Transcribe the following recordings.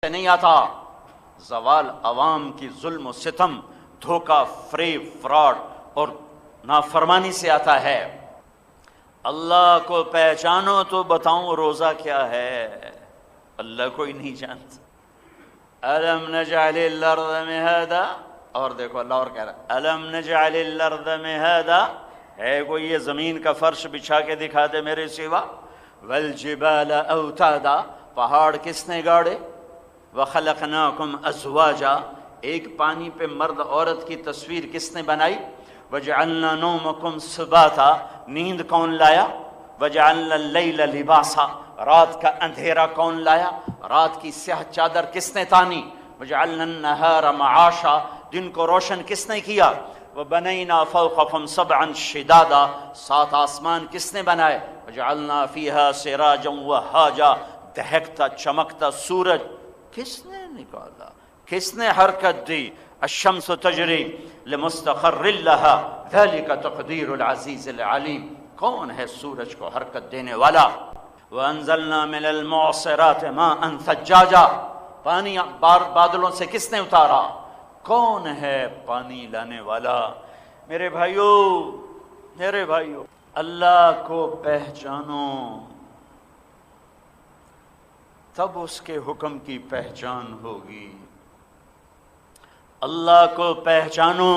سے نہیں آتا، زوال عوام کی ظلم و ستم، دھوکہ، فریب، فراڈ اور نافرمانی سے آتا ہے۔ اللہ کو پہچانو تو بتاؤں روزہ کیا ہے، اللہ کو ہی نہیں جانتا۔ الم نجعل الارض مہادا، اور دیکھو اللہ اور کہہ رہا ہے الم نجعل الارض مہادا، ہے کوئی یہ زمین کا فرش بچھا کے دکھا دے میرے سوا؟ والجبال اوتادا، پہاڑ کس نے گاڑے؟ وخلقناکم ازواجا، ایک پانی پہ مرد عورت کی تصویر کس نے بنائی؟ وجعلنا نومکم سباتا، نیند کون لایا؟ وجعلنا اللیل لباسا، رات کا اندھیرا کون لایا؟ رات کی سیاہ چادر کس نے تانی؟ وجعلنا النہار معاشا، دن کو روشن کس نے کیا؟ وبنینا فوقکم سبعا شدادا، سات آسمان کس نے بنائے؟ وجعلنا فیہا سراجا وہاجا، دہکتا چمکتا سورج کس نے نکالا؟ کس نے حرکت دی؟ الشمس تجری لمستقر لها ذلك تقدیر العزیز العلیم، کون ہے سورج کو حرکت دینے والا؟ وانزلنا من المعصرات ماء ثجاجا، پانی بادلوں سے کس نے اتارا؟ کون ہے پانی لانے والا؟ میرے بھائیو اللہ کو پہچانو تب اس کے حکم کی پہچان ہوگی، اللہ کو پہچانو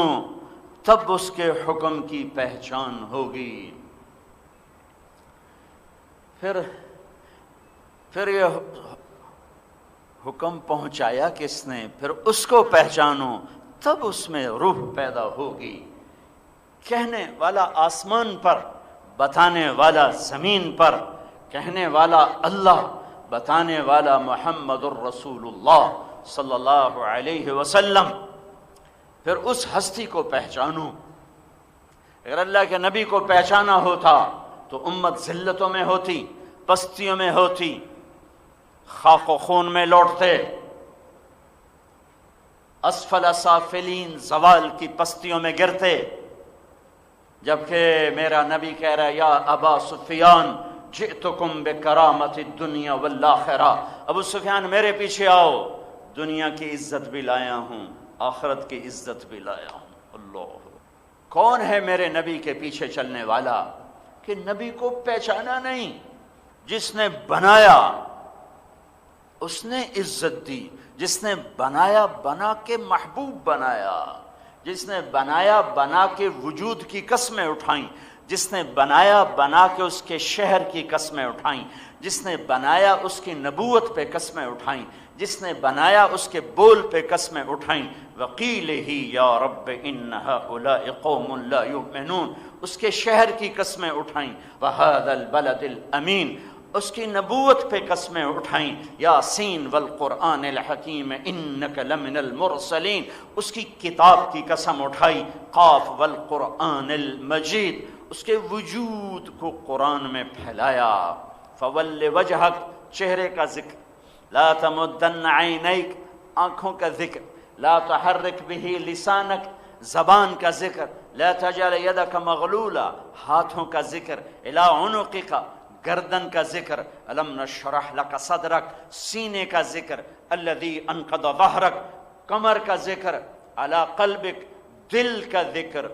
تب اس کے حکم کی پہچان ہوگی۔ پھر یہ حکم پہنچایا کس نے؟ پھر اس کو پہچانو تب اس میں روح پیدا ہوگی۔ کہنے والا آسمان پر، بتانے والا زمین پر، کہنے والا اللہ، بتانے والا محمد الرسول اللہ صلی اللہ علیہ وسلم۔ پھر اس ہستی کو پہچانو۔ اگر اللہ کے نبی کو پہچانا ہوتا تو امت ذلتوں میں ہوتی، پستیوں میں ہوتی، خاک و خون میں لوٹتے، اسفل سافلین، زوال کی پستیوں میں گرتے، جبکہ میرا نبی کہہ رہا ہے یا ابا سفیان جئتکم بکرامت الدنیا والآخرہ، ابو سفیان میرے پیچھے آؤ، دنیا کی عزت بھی لایا ہوں، آخرت کی عزت بھی لایا ہوں۔ اللہ، کون ہے میرے نبی کے پیچھے چلنے والا کہ نبی کو پہچانا نہیں؟ جس نے بنایا اس نے عزت دی، جس نے بنایا بنا کے محبوب بنایا، جس نے بنایا بنا کے وجود کی قسمیں اٹھائیں، جس نے بنایا بنا کے اس کے شہر کی قسمیں اٹھائیں، جس نے بنایا اس کی نبوت پہ قسمیں اٹھائیں، جس نے بنایا اس کے بول پہ قسمیں اٹھائیں۔ وقیل ہی یا رب ان ہؤلاء قوم لا یؤمنون، اس کے شہر کی قسمیں اٹھائیں۔ وہذا البلد الامین، اس کی نبوت پہ قسمیں اٹھائیں۔ یاسین والقرآن الحکیم انک لمن المرسلین، اس کی کتاب کی قسم اٹھائی۔ قاف والقرآن المجید، اس کے وجود کو قرآن میں پھیلایا۔ فول وجہک، چہرے کا ذکر، لا تمدن عینیک، آنکھوں کا ذکر، لا تحرک بہ لسانک، زبان کا ذکر، لا تجعل یدک مغلولا، ہاتھوں کا ذکر، الی عنقک، گردن کا ذکر، الم نشرح لک صدرک، سینے کا ذکر، الذی انقض ظہرک، کمر کا ذکر، علی قلبک، دل کا ذکر،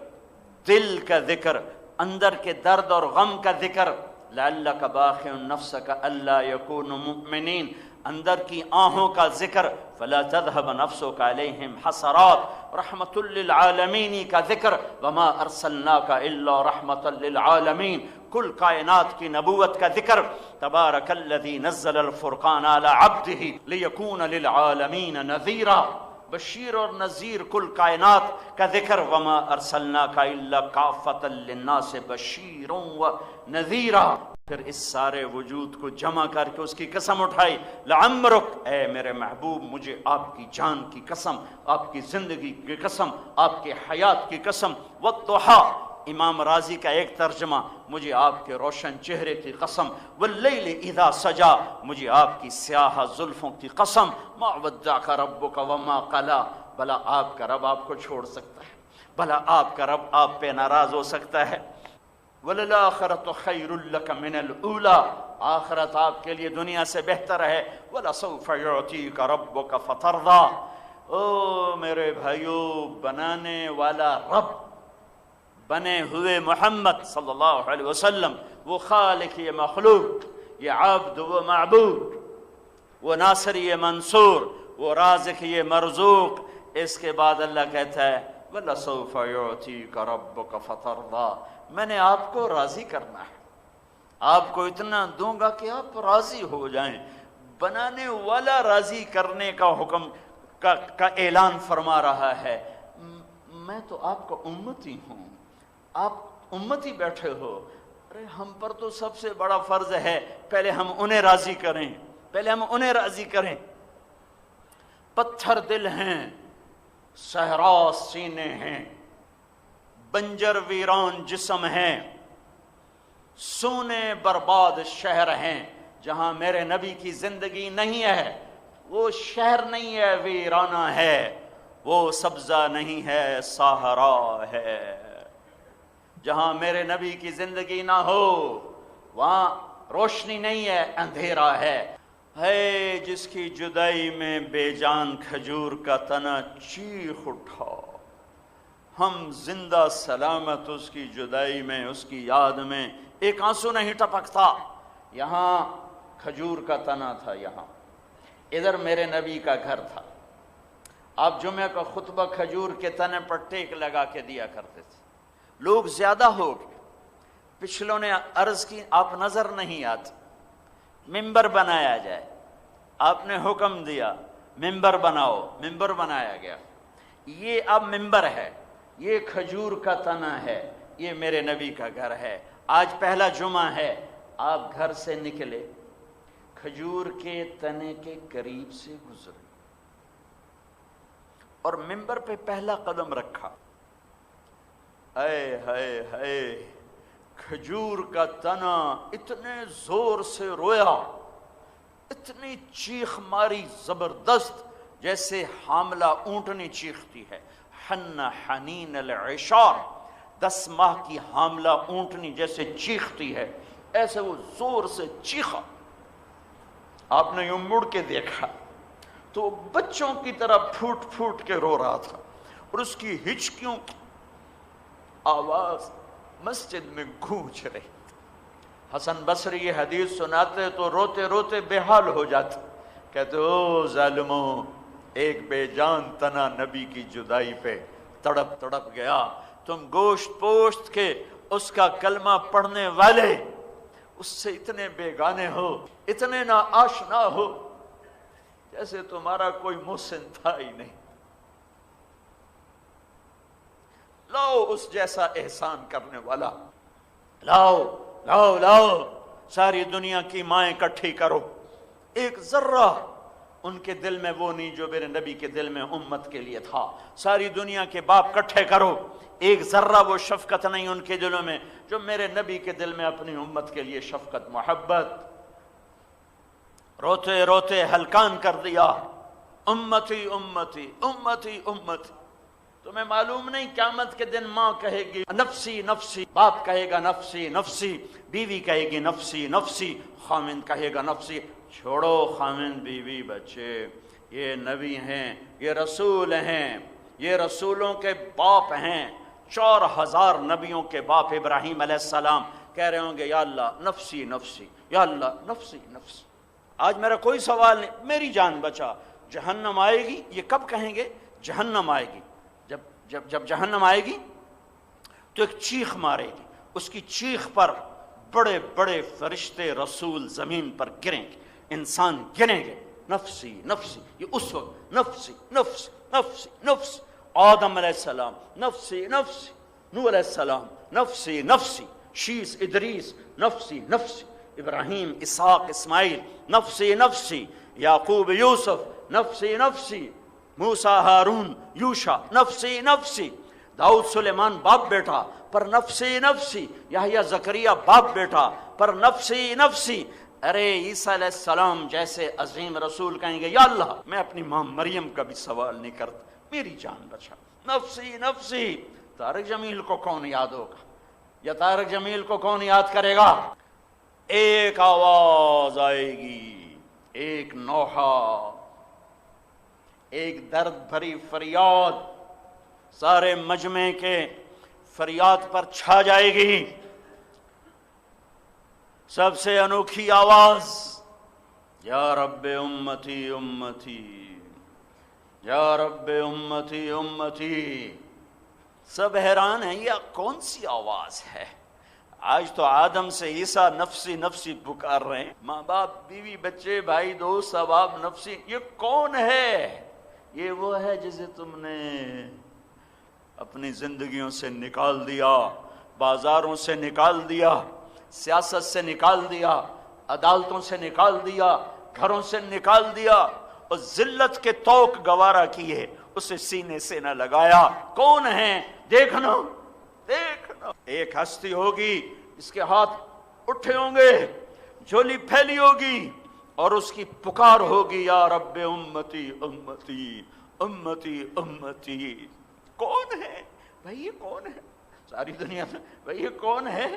دل کا ذکر، اندر کے درد اور غم کا ذکر، لعلک باخع نفسک الا یکونوا مؤمنین، اندر کی آہوں کا ذکر، فلا تذهب نفسک علیہم حسرات، رحمت للعالمین کا ذکر، وما ارسلناک الا رحمت للعالمین، کل کائنات کی نبوت کا ذکر، تبارک الذی نزل الفرقان علی عبدہ لیکون للعالمین نذیرا، بشیر اور نذیر کل کائنات کا ذکر، وما ارسلناک الا کافۃ للناس بشیر و نذیرا۔ پھر اس سارے وجود کو جمع کر کے اس کی قسم اٹھائی، لعمرک، اے میرے محبوب مجھے آپ کی جان کی قسم، آپ کی زندگی کی قسم، آپ کی حیات کی قسم، والضحیٰ، امام رازی کا ایک ترجمہ، مجھے آپ کے روشن چہرے کی قسم، واللیل اذا سجا، مجھے آپ کی سیاہ زلفوں کی قسم، ما ودعک ربک وما قلا، بھلا آپ کا رب آپ کو چھوڑ سکتا ہے؟ بھلا آپ کا رب آپ پہ ناراض ہو سکتا ہے؟ وَلَلْآخِرَةُ خَيْرٌ لَكَ مِنَ الْأُولَىٰ، آخرت آپ کے لیے دنیا سے بہتر ہے۔ وَلَسَوْفَ يُعْطِيكَ رَبُّكَ فَتَرْضَىٰ۔ او میرے بھائیو، بنانے والا رب، بنے ہوئے محمد صلی اللہ علیہ وسلم، وہ خالق یہ مخلوق، یہ عبد و معبود، وہ ناصر یہ منصور، وہ رازق یہ مرزوق۔ اس کے بعد اللہ کہتا ہے وَلَسَوْفَ يُعْطِيكَ رَبُّكَ فَتَرْضَىٰ، میں نے آپ کو راضی کرنا ہے، آپ کو اتنا دوں گا کہ آپ راضی ہو جائیں۔ بنانے والا راضی کرنے کا حکم کا اعلان فرما رہا ہے۔ میں تو آپ کا امتی ہوں، آپ امتی بیٹھے ہو، ارے ہم پر تو سب سے بڑا فرض ہے پہلے ہم انہیں راضی کریں، پہلے ہم انہیں راضی کریں۔ پتھر دل ہیں، صحرا سینے ہیں، بنجر ویران جسم ہیں، سونے برباد شہر ہیں، جہاں میرے نبی کی زندگی نہیں ہے وہ شہر نہیں ہے، ویرانہ ہے، وہ سبزہ نہیں ہے، صحرا ہے۔ جہاں میرے نبی کی زندگی نہ ہو وہاں روشنی نہیں ہے، اندھیرا ہے۔ جس کی جدائی میں بے جان کھجور کا تنا چیخ اٹھا، ہم زندہ سلامت اس کی جدائی میں، اس کی یاد میں ایک آنسو نہیں ٹپکتا۔ یہاں کھجور کا تنا تھا، یہاں ادھر میرے نبی کا گھر تھا۔ آپ جمعہ کا خطبہ کھجور کے تنے پر ٹیک لگا کے دیا کرتے تھے۔ لوگ زیادہ ہو گئے، پچھلوں نے عرض کی آپ نظر نہیں آتے، ممبر بنایا جائے، آپ نے حکم دیا ممبر بناؤ، ممبر بنایا گیا۔ یہ اب ممبر ہے، یہ کھجور کا تنا ہے، یہ میرے نبی کا گھر ہے۔ آج پہلا جمعہ ہے، آپ گھر سے نکلے، کھجور کے تنے کے قریب سے گزرے اور ممبر پہ پہلا قدم رکھا۔ اے ہائے ہائے، کھجور کا تنا اتنے زور سے رویا، اتنی چیخ ماری زبردست، جیسے حاملہ اونٹنی چیختی ہے۔ حن حنین العشار، 10 ماہ کی حاملہ اونٹنی جیسے چیختی ہے، ایسے وہ زور سے چیخا۔ آپ نے یوں مڑ کے دیکھا تو بچوں کی طرح پھوٹ پھوٹ کے رو رہا تھا، اور اس کی ہچکیوں کی آواز مسجد میں گونج رہی۔ حسن بصری یہ حدیث سناتے تو روتے روتے بے حال ہو جاتے، کہتے او ظالموں، ایک بے جان تنا نبی کی جدائی پہ تڑپ تڑپ گیا، تم گوشت پوشت کے اس کا کلمہ پڑھنے والے اس سے اتنے بیگانے ہو، اتنے نا آشنا ہو، جیسے تمہارا کوئی محسن تھا ہی نہیں۔ لاؤ اس جیسا احسان کرنے والا، لاؤ لاؤ لاؤ، ساری دنیا کی مائیں اکٹھی کرو، ایک ذرہ ان کے دل میں وہ نہیں جو میرے نبی کے دل میں امت کے لیے تھا۔ ساری دنیا کے باپ اکٹھے کرو، ایک ذرہ وہ شفقت نہیں ان کے دلوں میں جو میرے نبی کے دل میں اپنی امت کے لیے شفقت محبت۔ روتے روتے ہلکان کر دیا، امتی امتی امتی امتی۔ تمہیں معلوم نہیں قیامت کے دن ماں کہے گی نفسی نفسی، باپ کہے گا نفسی نفسی، بیوی کہے گی نفسی نفسی، خامند کہے گا نفسی۔ چھوڑو خامند بیوی بچے، یہ نبی ہیں، یہ رسول ہیں، یہ رسولوں کے باپ ہیں۔ 4000 نبیوں کے باپ ابراہیم علیہ السلام کہہ رہے ہوں گے یا اللہ نفسی نفسی، یا اللہ نفسی نفسی۔ آج میرا کوئی سوال نہیں، میری جان بچا۔ جہنم آئے گی، یہ کب کہیں گے؟ جہنم آئے گی، جب جہنم آئے گی تو ایک چیخ مارے گی، اس کی چیخ پر بڑے بڑے فرشتے رسول زمین پر گریں گے، انسان گریں گے، نفسی نفسی۔ یہ اس وقت نفسی نفسی نفسی نفسی، آدم علیہ السلام نفسی نفسی، نوح علیہ السلام نفسی نفسی، شیس ادریس نفسی نفسی، ابراہیم اسحاق اسماعیل نفسی نفسی، یعقوب یوسف نفسی نفسی، موسیٰ ہارون یوشع نفسی نفسی، داؤد سلیمان باپ بیٹا پر نفسی نفسی، یحییٰ زکریا باپ بیٹا پر نفسی نفسی۔ ارے عیسیٰ علیہ السلام جیسے عظیم رسول کہیں گے یا اللہ میں اپنی ماں مریم کا بھی سوال نہیں کرتا، میری جان بچا، نفسی نفسی۔ طارق جمیل کو کون یاد ہوگا، یا طارق جمیل کو کون یاد کرے گا؟ ایک آواز آئے گی، ایک نوحہ، ایک درد بھری فریاد سارے مجمع کے فریاد پر چھا جائے گی۔ سب سے انوکھی آواز، یا رب امتی امتی، یا رب امتی امتی۔ سب حیران ہیں، یہ کون سی آواز ہے؟ آج تو آدم سے عیسیٰ نفسی نفسی پکار رہے ہیں، ماں باپ بیوی بچے بھائی دوست سب آپ نفسی۔ یہ کون ہے؟ یہ وہ ہے جسے تم نے اپنی زندگیوں سے نکال دیا، بازاروں سے نکال دیا، سیاست سے نکال دیا، عدالتوں سے نکال دیا، گھروں سے نکال دیا، اور ذلت کے توق گوارا کیے، اسے سینے سے نہ لگایا۔ کون ہے؟ دیکھنا دیکھنا۔ ایک ہستی ہوگی، اس کے ہاتھ اٹھے ہوں گے، جھولی پھیلی ہوگی، اور اس کی پکار ہوگی، یا رب امتی امتی امتی امتی۔ کون ہے بھائی؟ یہ کون ہے؟ ساری دنیا میں بھائی یہ کون ہے؟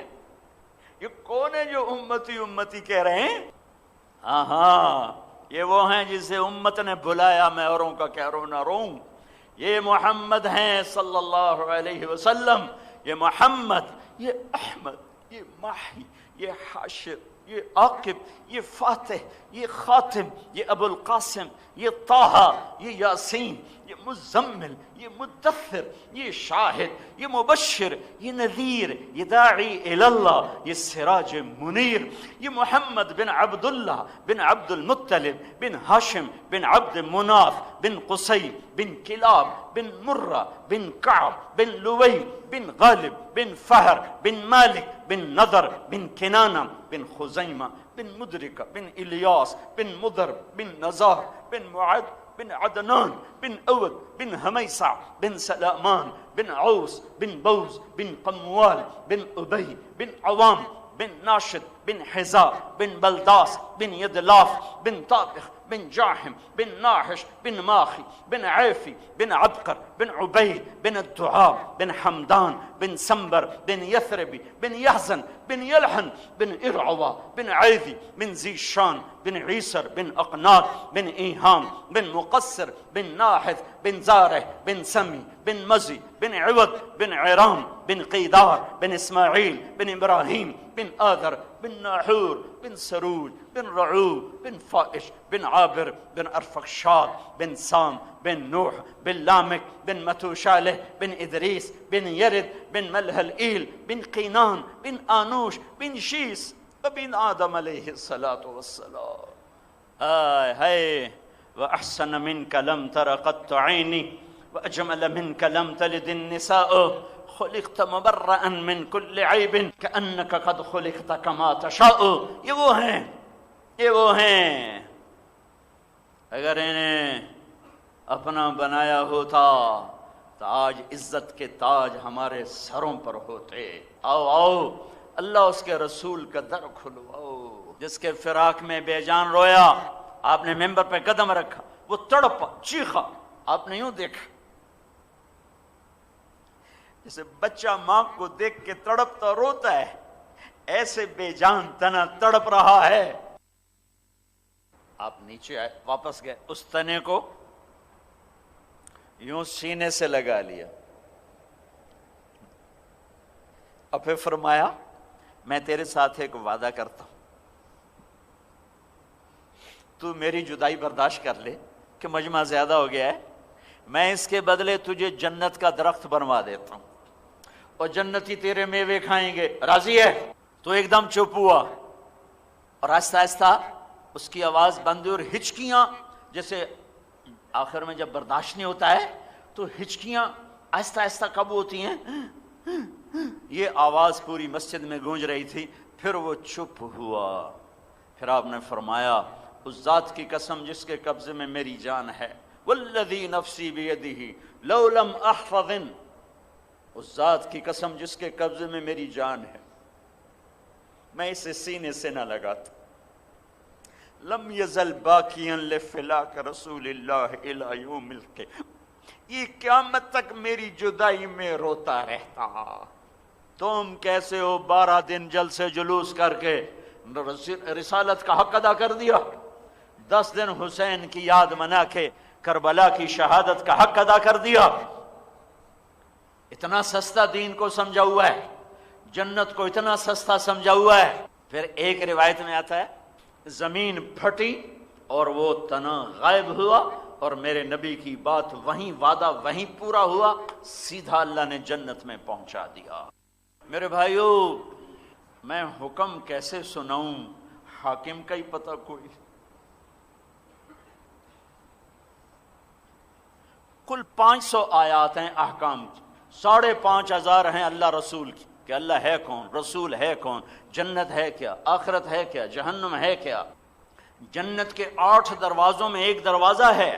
یہ کون ہے جو امتی امتی کہہ رہے ہیں؟ ہاں یہ وہ ہیں جسے امت نے بلایا، میں اوروں کا کہہ رہوں نہ رہوں۔ یہ محمد ہیں صلی اللہ علیہ وسلم، یہ محمد، یہ احمد، یہ ماہی، یہ حاشر، یہ عاقب، یہ فاتح، یہ خاتم، یہ ابو القاسم، یہ طٰہٰ، یہ یاسین، یہ مزمل، یہ مدثر، یہ شاہد، یہ مبشر، یہ نذیر، یہ داعی اللہ، یہ سراج منیر۔ یہ محمد بن عبداللہ بن عبد المطلب بن ہاشم بن عبد مناف بن قصی بن کلاب بن مرہ بن کعب بن لوی بن غالب بن فہر بن مالک بن نضر بن کنانہ بن خزیمہ بن مدرکہ بن الیاس بن مضر بن نزار بن معد بن عدنان بن اود بن حمیسع بن سلامان بن عوس بن بوز بن قموال بن ابی بن عوام بن ناشد بن حزاء بن بلداس بن يدلاف بن طابخ بن جاحم بن ناحش بن ماخي بن عيفي بن عبقر بن عبيد بن الدعاب بن حمدان بن سنبر بن يثربي بن يحزن بن يلحن بن إرعوى بن عيذي بن زيشان بن عيسر بن أقناط بن إيهام بن مقصر بن ناحث بن زارع بن سمي بن مزي بن عوض بن عرام بن قيدار بن إسماعيل بن إبراهيم بن آذر بن ناحور بن سروج بن رعوب بن فائش بن عابر بن أرفخشاد بن سام بن نوح بن لامك بن متوشالة بن إدريس بن يرد بن ملهلئيل بن قينان بن آنوش بن شيس وبن آدم عليه الصلاة والسلام. هاي هاي وأحسن منك لم تر قط عيني وأجمل منك لم تلد النساء خلقت مبرأ من كل عيب كأنك قد خلقت كما تشاء. یہ وہ ہیں، یہ وہ ہیں، اگر انہیں اپنا بنایا ہوتا تو آج عزت کے تاج ہمارے سروں پر ہوتے. آؤ آؤ اللہ اس کے رسول کا در کھلواؤ. جس کے فراق میں بے جان رویا، آپ نے ممبر پہ قدم رکھا، وہ تڑپا چیخا، آپ نے یوں دیکھا جیسے بچہ ماں کو دیکھ کے تڑپتا روتا ہے، ایسے بے جان تنا تڑپ رہا ہے. آپ نیچے آئے، واپس گئے، اس تنے کو یوں سینے سے لگا لیا، اور پھر فرمایا میں تیرے ساتھ ایک وعدہ کرتا ہوں، تو میری جدائی برداشت کر لے کہ مجمع زیادہ ہو گیا ہے، میں اس کے بدلے تجھے جنت کا درخت بنوا دیتا ہوں اور جنتی تیرے میوے کھائیں گے، راضی ہے؟ تو ایک دم چپ ہوا اور آہستہ آہستہ اس کی آواز بند ہوئی، اور ہچکیاں جیسے آخر میں جب برداشت نہیں ہوتا ہے تو ہچکیاں آہستہ آہستہ کب ہوتی ہیں، یہ آواز پوری مسجد میں گونج رہی تھی. پھر وہ چپ ہوا. پھر آپ نے فرمایا اس ذات کی قسم جس کے قبضے میں میری جان ہے، والذی نفسی بیدہ لو لم احفظ، اس ذات کی قسم جس کے قبضے میں میری جان ہے، میں اسے سینے سے نہ لگاتا. لم یزل باکیا لفلاک رسول اللہ الی یوم القیامہ، یہ قیامت تک میری جدائی میں روتا رہتا. تم کیسے ہو 12 دن جلسے جلوس کر کے رسالت کا حق ادا کر دیا، 10 دن حسین کی یاد منا کے کربلا کی شہادت کا حق ادا کر دیا۔ اتنا سستا دین کو سمجھا ہوا ہے، جنت کو اتنا سستا سمجھا ہوا ہے۔ پھر ایک روایت میں آتا ہے زمین پھٹی اور وہ تنا غائب ہوا، اور میرے نبی کی بات وہیں وعدہ وہیں پورا ہوا، سیدھا اللہ نے جنت میں پہنچا دیا۔ میرے بھائیو، میں حکم کیسے سناؤں، حاکم کا ہی پتہ کوئی۔ کل 500 آیات ہیں احکام کی، 5,500 ہیں اللہ رسول کی، کہ اللہ ہے کون، رسول ہے کون، جنت ہے کیا، آخرت ہے کیا، جہنم ہے کیا۔ جنت کے 8 دروازوں میں ایک دروازہ ہے،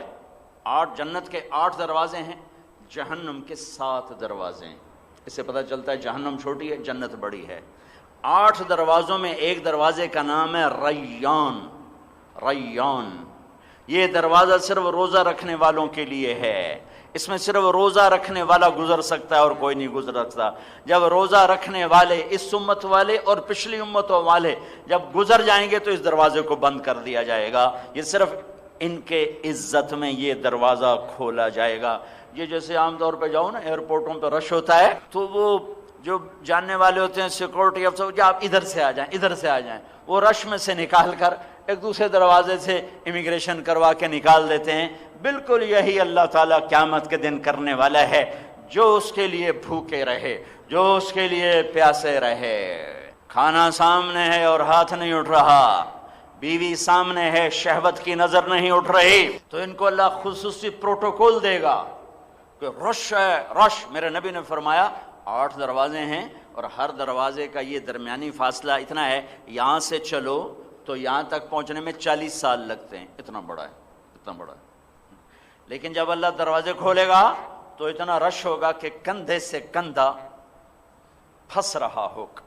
جنت کے 8 دروازے ہیں، جہنم کے 7 دروازے ہیں۔ اس سے پتہ چلتا ہے جہنم چھوٹی ہے، جنت بڑی ہے۔ 8 دروازوں میں ایک دروازے کا نام ہے ریان۔ ریان یہ دروازہ صرف روزہ رکھنے والوں کے لیے ہے، اس میں صرف روزہ رکھنے والا گزر سکتا ہے اور کوئی نہیں گزر سکتا۔ جب روزہ رکھنے والے، اس امت والے اور پچھلی امتوں والے جب گزر جائیں گے تو اس دروازے کو بند کر دیا جائے گا، یہ صرف ان کے عزت میں یہ دروازہ کھولا جائے گا۔ یہ جیسے عام طور پہ جاؤ نا ایئرپورٹوں پہ رش ہوتا ہے تو وہ جو جاننے والے ہوتے ہیں سیکورٹی افسر، جو آپ ادھر سے آ جائیں، ادھر سے آ جائیں، وہ رش میں سے نکال کر ایک دوسرے دروازے سے امیگریشن کروا کے نکال دیتے ہیں۔ بالکل یہی اللہ تعالیٰ قیامت کے دن کرنے والا ہے، جو اس کے لیے بھوکے رہے، جو اس کے لیے پیاسے رہے۔ کھانا سامنے ہے اور ہاتھ نہیں اٹھ رہا، بیوی سامنے ہے، شہوت کی نظر نہیں اٹھ رہی، تو ان کو اللہ خصوصی پروٹوکول دے گا کہ رش ہے، رش۔ میرے نبی نے فرمایا 8 دروازے ہیں اور ہر دروازے کا یہ درمیانی فاصلہ اتنا ہے، یہاں سے چلو تو یہاں تک پہنچنے میں 40 سال لگتے ہیں، اتنا بڑا ہے، اتنا بڑا ہے۔ لیکن جب اللہ دروازے کھولے گا تو اتنا رش ہوگا کہ کندھے سے کندھا پھنس رہا ہوگا،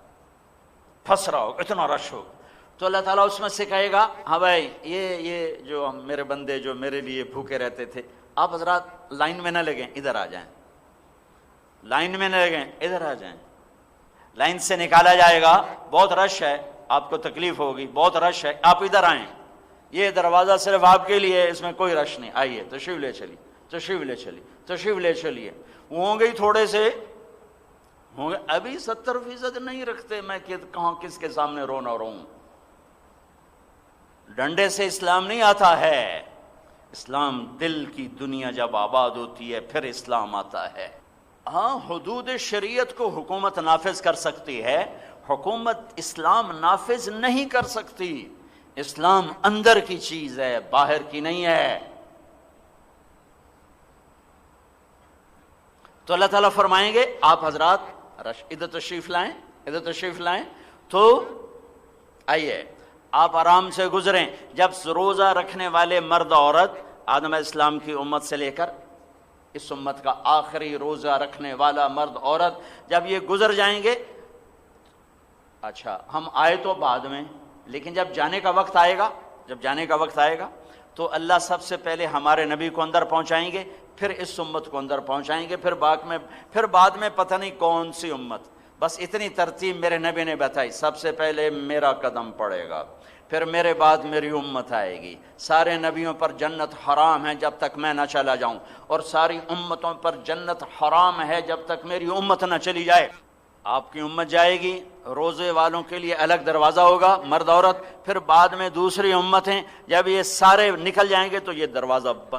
پھنس رہا ہوگا، اتنا رش ہوگا۔ تو اللہ تعالیٰ اس میں سے کہے گا ہاں بھائی، یہ جو میرے بندے جو میرے لیے بھوکے رہتے تھے، آپ حضرات لائن میں نہ لگیں، ادھر آ جائیں، لائن میں نہ لگیں، ادھر آ جائیں۔ لائن سے نکالا جائے گا، بہت رش ہے، آپ کو تکلیف ہوگی، بہت رش ہے، آپ ادھر آئیں، یہ دروازہ صرف آپ کے لیے ہے، اس میں کوئی رش نہیں، آئیے تشریف لے چلیے، تشریف لے چلیے، تشریف لے چلیے۔ وہ ہوں گے تھوڑے سے، ہوں گے ابھی 70% نہیں رکھتے، میں کہاں کس کے سامنے رو نہ رہوں۔ ڈنڈے سے اسلام نہیں آتا ہے، اسلام دل کی دنیا جب آباد ہوتی ہے پھر اسلام آتا ہے۔ ہاں، حدود شریعت کو حکومت نافذ کر سکتی ہے، حکومت اسلام نافذ نہیں کر سکتی۔ اسلام اندر کی چیز ہے، باہر کی نہیں ہے۔ تو اللہ تعالیٰ فرمائیں گے آپ حضرات ادھر تشریف لائیں، ادھر تشریف لائیں، تو آئیے آپ آرام سے گزریں۔ جب روزہ رکھنے والے مرد عورت، آدم علیہ السلام کی امت سے لے کر اس امت کا آخری روزہ رکھنے والا مرد عورت، جب یہ گزر جائیں گے، اچھا ہم آئے تو بعد میں، لیکن جب جانے کا وقت آئے گا، جب جانے کا وقت آئے گا تو اللہ سب سے پہلے ہمارے نبی کو اندر پہنچائیں گے، پھر اس امت کو اندر پہنچائیں گے، پھر بعد میں پتہ نہیں کون سی امت۔ بس اتنی ترتیب میرے نبی نے بتائی، سب سے پہلے میرا قدم پڑے گا، پھر میرے بعد میری امت آئے گی۔ سارے نبیوں پر جنت حرام ہے جب تک میں نہ چلا جاؤں، اور ساری امتوں پر جنت حرام ہے جب تک میری امت نہ چلی جائے۔ آپ کی امت جائے گی، روزے والوں کے لیے الگ دروازہ ہوگا، مرد عورت، پھر بعد میں دوسری امتیں، جب یہ سارے نکل جائیں گے تو یہ دروازہ بند